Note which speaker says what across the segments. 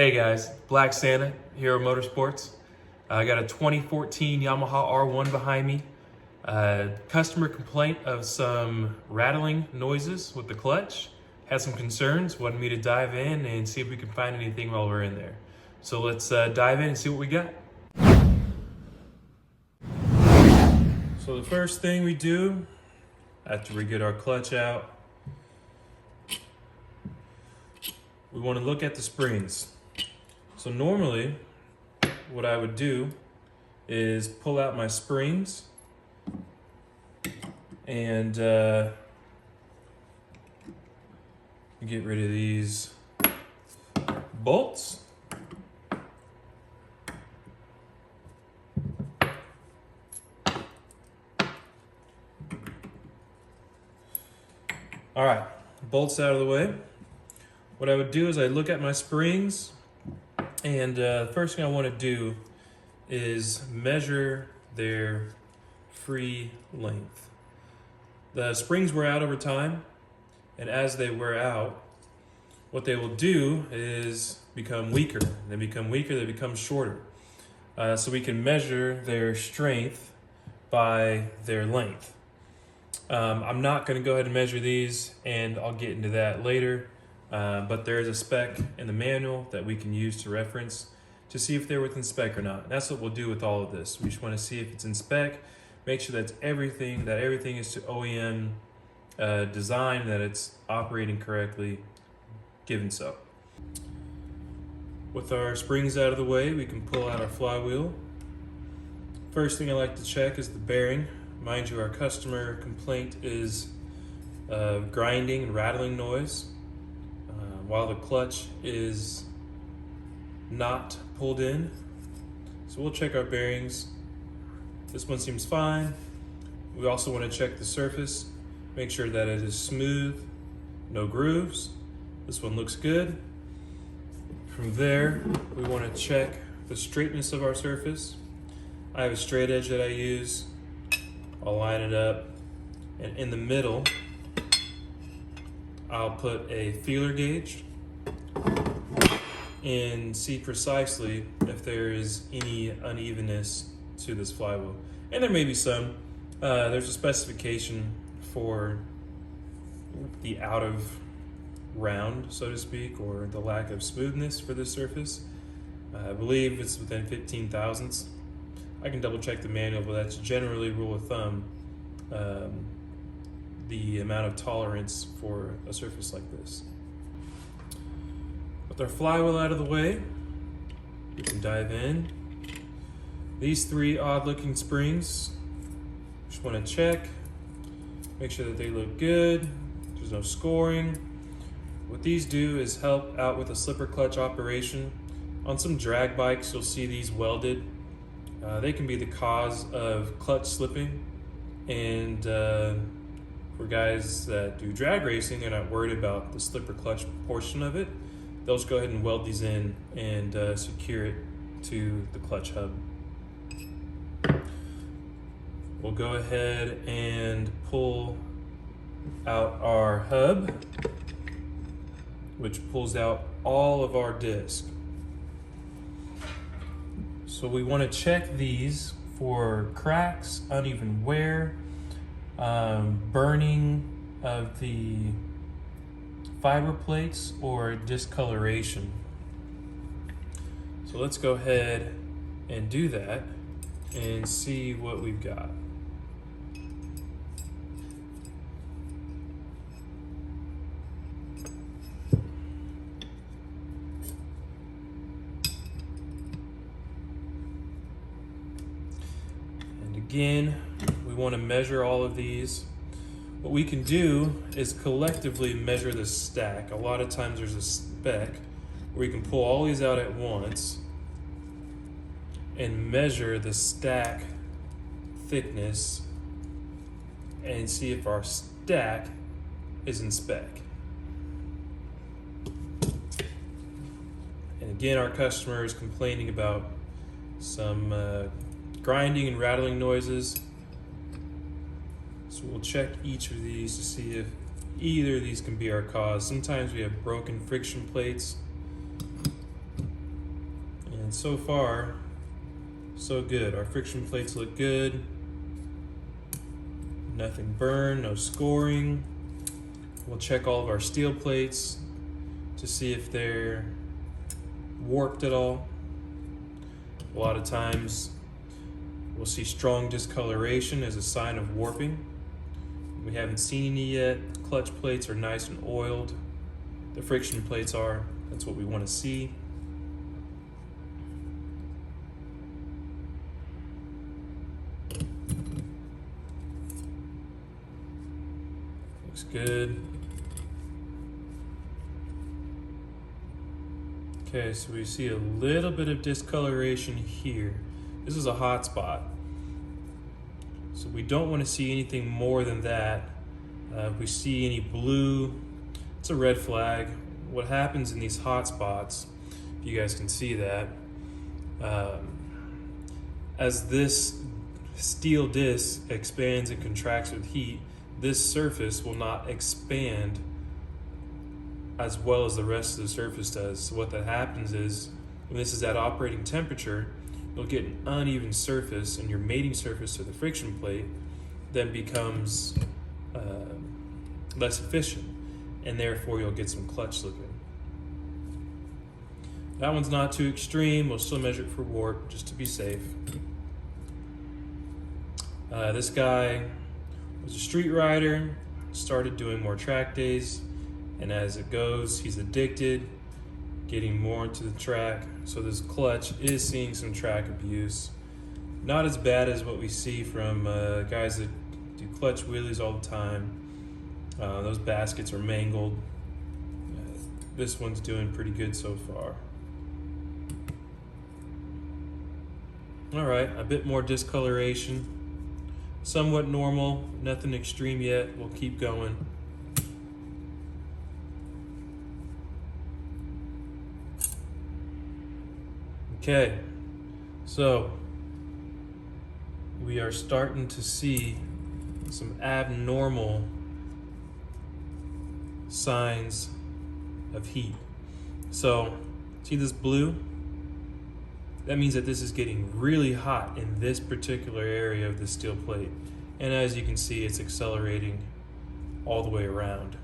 Speaker 1: Hey guys, Black Santa, Hero Motorsports. I got a 2014 Yamaha R1 behind me. Customer complaint of some rattling noises with the clutch. Had some concerns, wanted me to dive in and see if we can find anything while we're in there. So let's dive in and see what we got. So the first thing we do, after we get our clutch out, we want to look at the springs. So normally, what I would do is pull out my springs and get rid of these bolts. All right, bolts out of the way. What I would do is I look at my springs, and the first thing I want to do is measure their free length. The springs wear out over time, and as they wear out, what they will do is become weaker. They become weaker, they become shorter. So we can measure their strength by their length. I'm not going to go ahead and measure these, and I'll get into that later. But there is a spec in the manual that we can use to reference to see if they're within spec or not. And that's what we'll do with all of this. We just want to see if it's in spec, make sure that everything is to OEM design, that it's operating correctly, given so. With our springs out of the way, we can pull out our flywheel. First thing I like to check is the bearing. Mind you, our customer complaint is grinding and rattling noise. While the clutch is not pulled in. So we'll check our bearings. This one seems fine. We also want to check the surface, make sure that it is smooth, no grooves. This one looks good. From there, we want to check the straightness of our surface. I have a straight edge that I use. I'll line it up, and in the middle, I'll put a feeler gauge and see precisely if there is any unevenness to this flywheel. And there may be some. There's a specification for the out of round, so to speak, or the lack of smoothness for this surface. I believe it's within 15 thousandths. I can double check the manual, but that's generally rule of thumb. The amount of tolerance for a surface like this. With our flywheel out of the way, we can dive in. These three odd looking springs, just want to check, make sure that they look good, there's no scoring. What these do is help out with a slipper clutch operation. On some drag bikes, you'll see these welded. They can be the cause of clutch slipping, and for guys that do drag racing, they're not worried about the slipper clutch portion of it. They'll just go ahead and weld these in and secure it to the clutch hub. We'll go ahead and pull out our hub, which pulls out all of our disc. So we want to check these for cracks, uneven wear, burning of the fiber plates, or discoloration. So let's go ahead and do that and see what we've got. And again, we want to measure all of these. What we can do is collectively measure the stack. A lot of times there's a spec where we can pull all these out at once and measure the stack thickness and see if our stack is in spec. And again, our customer is complaining about some grinding and rattling noises. So we'll check each of these to see if either of these can be our cause. Sometimes we have broken friction plates. And so far, so good. Our friction plates look good. Nothing burned, no scoring. We'll check all of our steel plates to see if they're warped at all. A lot of times we'll see strong discoloration as a sign of warping. We haven't seen any yet. Clutch plates are nice and oiled. The friction plates are. That's what we want to see. Looks good. Okay, so we see a little bit of discoloration here. This is a hot spot. So we don't want to see anything more than that. If we see any blue, it's a red flag. What happens in these hot spots, if you guys can see that, as this steel disc expands and contracts with heat, this surface will not expand as well as the rest of the surface does. So what that happens is, when this is at operating temperature, you'll get an uneven surface, and your mating surface to the friction plate then becomes less efficient, and therefore you'll get some clutch slipping. That one's not too extreme. We'll still measure it for warp just to be safe. This guy was a street rider, started doing more track days, and as it goes, he's addicted, getting more into the track. So this clutch is seeing some track abuse. Not as bad as what we see from guys that do clutch wheelies all the time. Those baskets are mangled. This one's doing pretty good so far. All right, a bit more discoloration. Somewhat normal, nothing extreme yet. We'll keep going. Okay, so we are starting to see some abnormal signs of heat. So, see this blue? That means that this is getting really hot in this particular area of the steel plate. And as you can see, it's accelerating all the way around.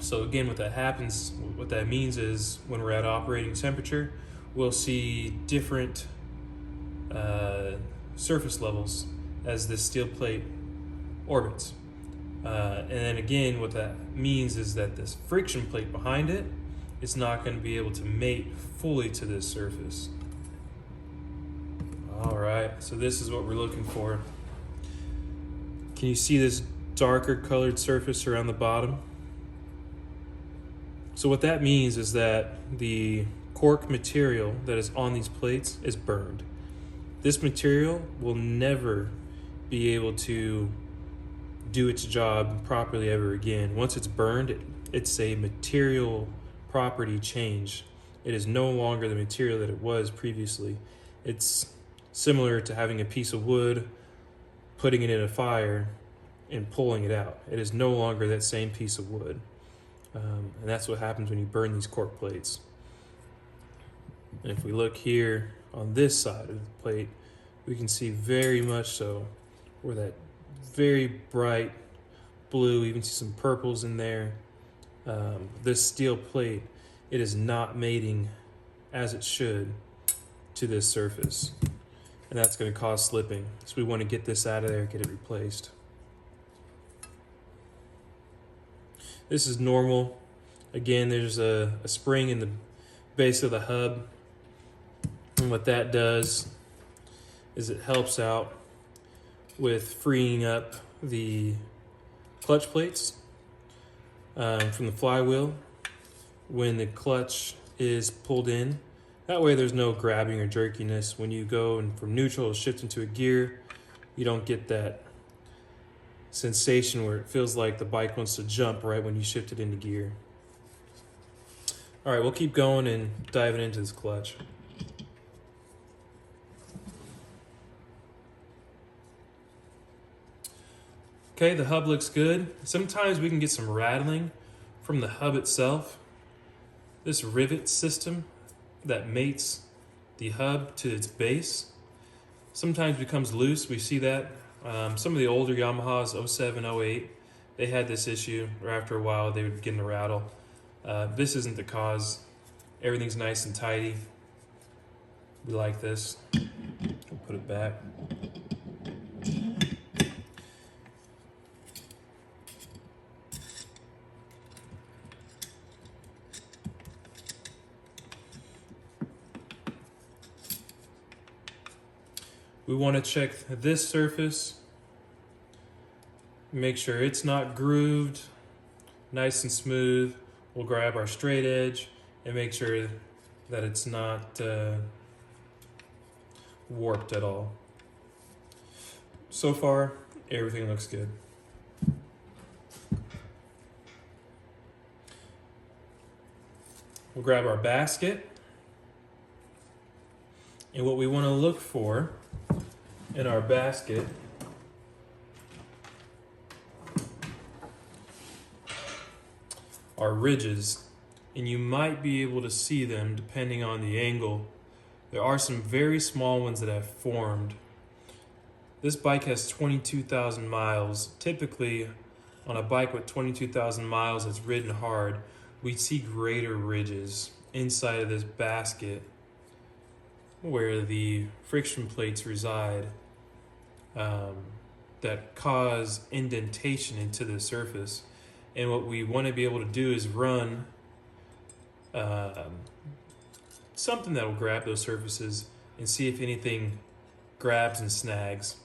Speaker 1: So again, what that means is when we're at operating temperature, we'll see different surface levels as this steel plate orbits. And then again, what that means is that this friction plate behind it is not going to be able to mate fully to this surface. All right, so this is what we're looking for. Can you see this darker colored surface around the bottom? So what that means is that the cork material that is on these plates is burned. This material will never be able to do its job properly ever again. Once it's burned, it's a material property change. It is no longer the material that it was previously. It's similar to having a piece of wood, putting it in a fire, and pulling it out. It is no longer that same piece of wood. And that's what happens when you burn these cork plates. And if we look here on this side of the plate, we can see very much so where that very bright blue, you can see some purples in there. This steel plate, it is not mating as it should to this surface. And that's going to cause slipping. So we want to get this out of there, get it replaced. This is normal. Again, there's a spring in the base of the hub. And what that does is it helps out with freeing up the clutch plates from the flywheel when the clutch is pulled in. That way there's no grabbing or jerkiness. When you go and from neutral to shift into a gear, you don't get that sensation where it feels like the bike wants to jump right when you shift it into gear. All right, we'll keep going and diving into this clutch. Okay, the hub looks good. Sometimes we can get some rattling from the hub itself. This rivet system that mates the hub to its base sometimes becomes loose. We see that. Some of the older Yamahas, 07, 08, they had this issue, or after a while they would begin to rattle. This isn't the cause. Everything's nice and tidy. We like this. We'll put it back. We want to check this surface, make sure it's not grooved, nice and smooth. We'll grab our straight edge and make sure that it's not warped at all. So far, everything looks good. We'll grab our basket, and what we want to look for in our basket are ridges, and you might be able to see them depending on the angle. There are some very small ones that have formed. This bike has 22,000 miles. Typically, on a bike with 22,000 miles that's ridden hard, we see greater ridges inside of this basket where the friction plates reside, that cause indentation into the surface. And what we want to be able to do is run something that will grab those surfaces and see if anything grabs and snags.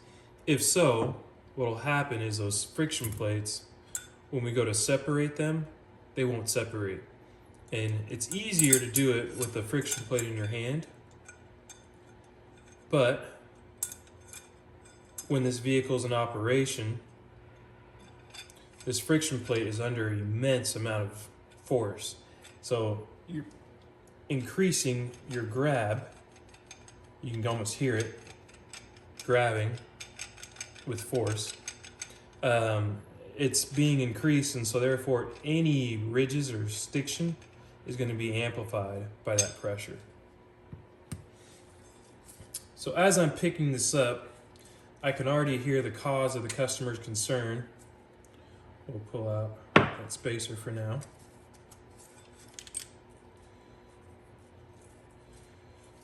Speaker 1: If so, what will happen is those friction plates, when we go to separate them, they won't separate. And it's easier to do it with the friction plate in your hand. But when this vehicle is in operation, this friction plate is under an immense amount of force. So you're increasing your grab. You can almost hear it grabbing with force. It's being increased, and so therefore any ridges or stiction is going to be amplified by that pressure. So as I'm picking this up, I can already hear the cause of the customer's concern. We'll pull out that spacer for now.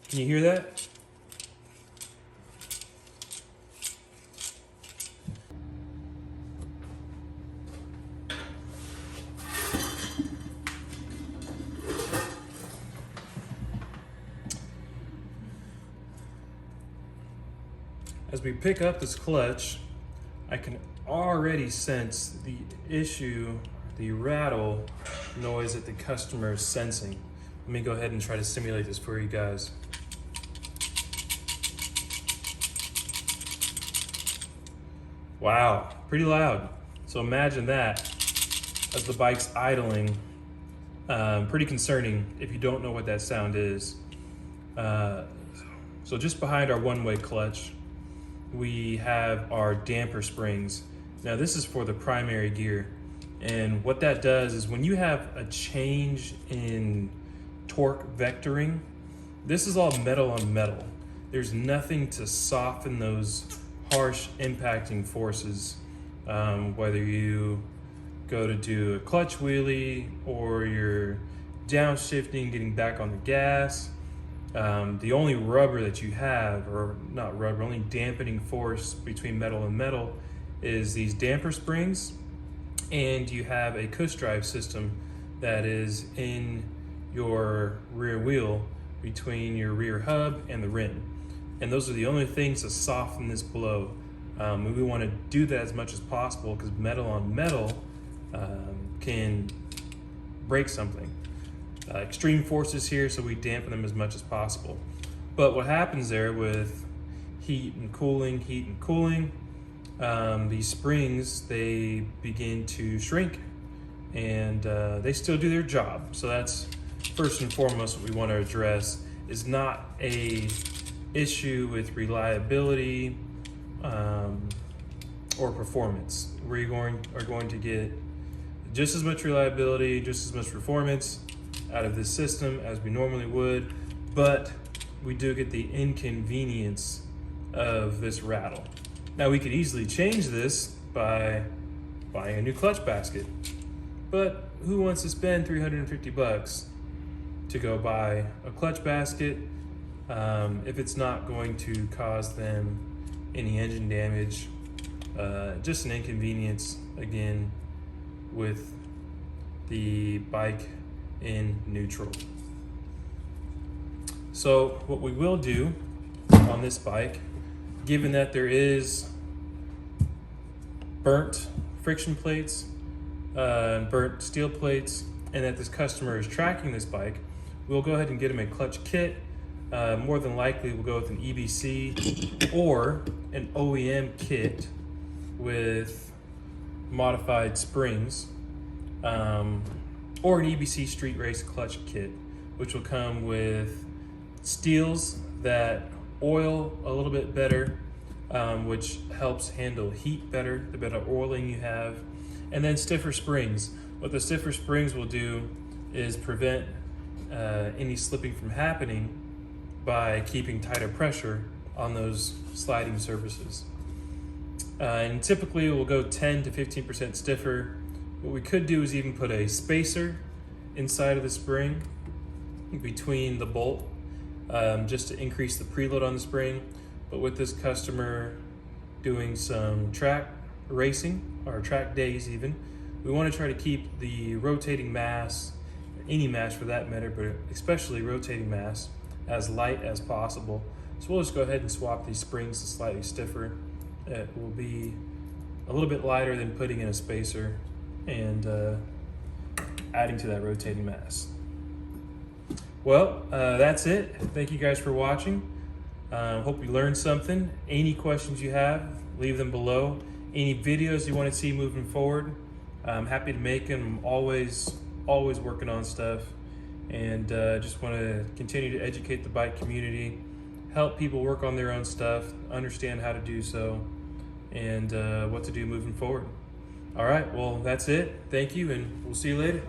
Speaker 1: Can you hear that? As we pick up this clutch, I can already sense the issue, the rattle noise that the customer is sensing. Let me go ahead and try to simulate this for you guys. Wow, pretty loud. So imagine that as the bike's idling. Pretty concerning if you don't know what that sound is. So just behind our one-way clutch, we have our damper springs. Now this is for the primary gear. And what that does is when you have a change in torque vectoring, this is all metal on metal. There's nothing to soften those harsh impacting forces, whether you go to do a clutch wheelie or you're downshifting, getting back on the gas. The only rubber that you have, or not rubber, only dampening force between metal and metal is these damper springs, and you have a cush drive system that is in your rear wheel between your rear hub and the rim. And those are the only things to soften this blow. We want to do that as much as possible because metal on metal can break something. Extreme forces here, so we dampen them as much as possible. But what happens there with heat and cooling, these springs, they begin to shrink, and they still do their job. So that's first and foremost what we want to address. Is not a issue with reliability or performance. We are going to get just as much reliability, just as much performance out of this system as we normally would, but we do get the inconvenience of this rattle. Now we could easily change this by buying a new clutch basket, but who wants to spend 350 bucks to go buy a clutch basket if it's not going to cause them any engine damage? Just an inconvenience again with the bike in neutral. So what we will do on this bike, given that there is burnt friction plates, burnt steel plates, and that this customer is tracking this bike, we'll go ahead and get him a clutch kit. More than likely we'll go with an EBC or an OEM kit with modified springs, or an EBC street race clutch kit, which will come with steels that oil a little bit better, which helps handle heat better, the better oiling you have, and then stiffer springs. What the stiffer springs will do is prevent any slipping from happening by keeping tighter pressure on those sliding surfaces. And typically we'll go 10 to 15% stiffer. What we could do is even put a spacer inside of the spring between the bolt, just to increase the preload on the spring. But with this customer doing some track racing, or track days even, we want to try to keep the rotating mass, any mass for that matter, but especially rotating mass, as light as possible. So we'll just go ahead and swap these springs to slightly stiffer. It will be a little bit lighter than putting in a spacer and adding to that rotating mass. Well, that's it. Thank you guys for watching. Hope you learned something. Any questions you have, leave them below. Any videos you want to see moving forward, I'm happy to make them. I'm always working on stuff, and just want to continue to educate the bike community, help people work on their own stuff, understand how to do so, and what to do moving forward. All right, well, that's it. Thank you, and we'll see you later.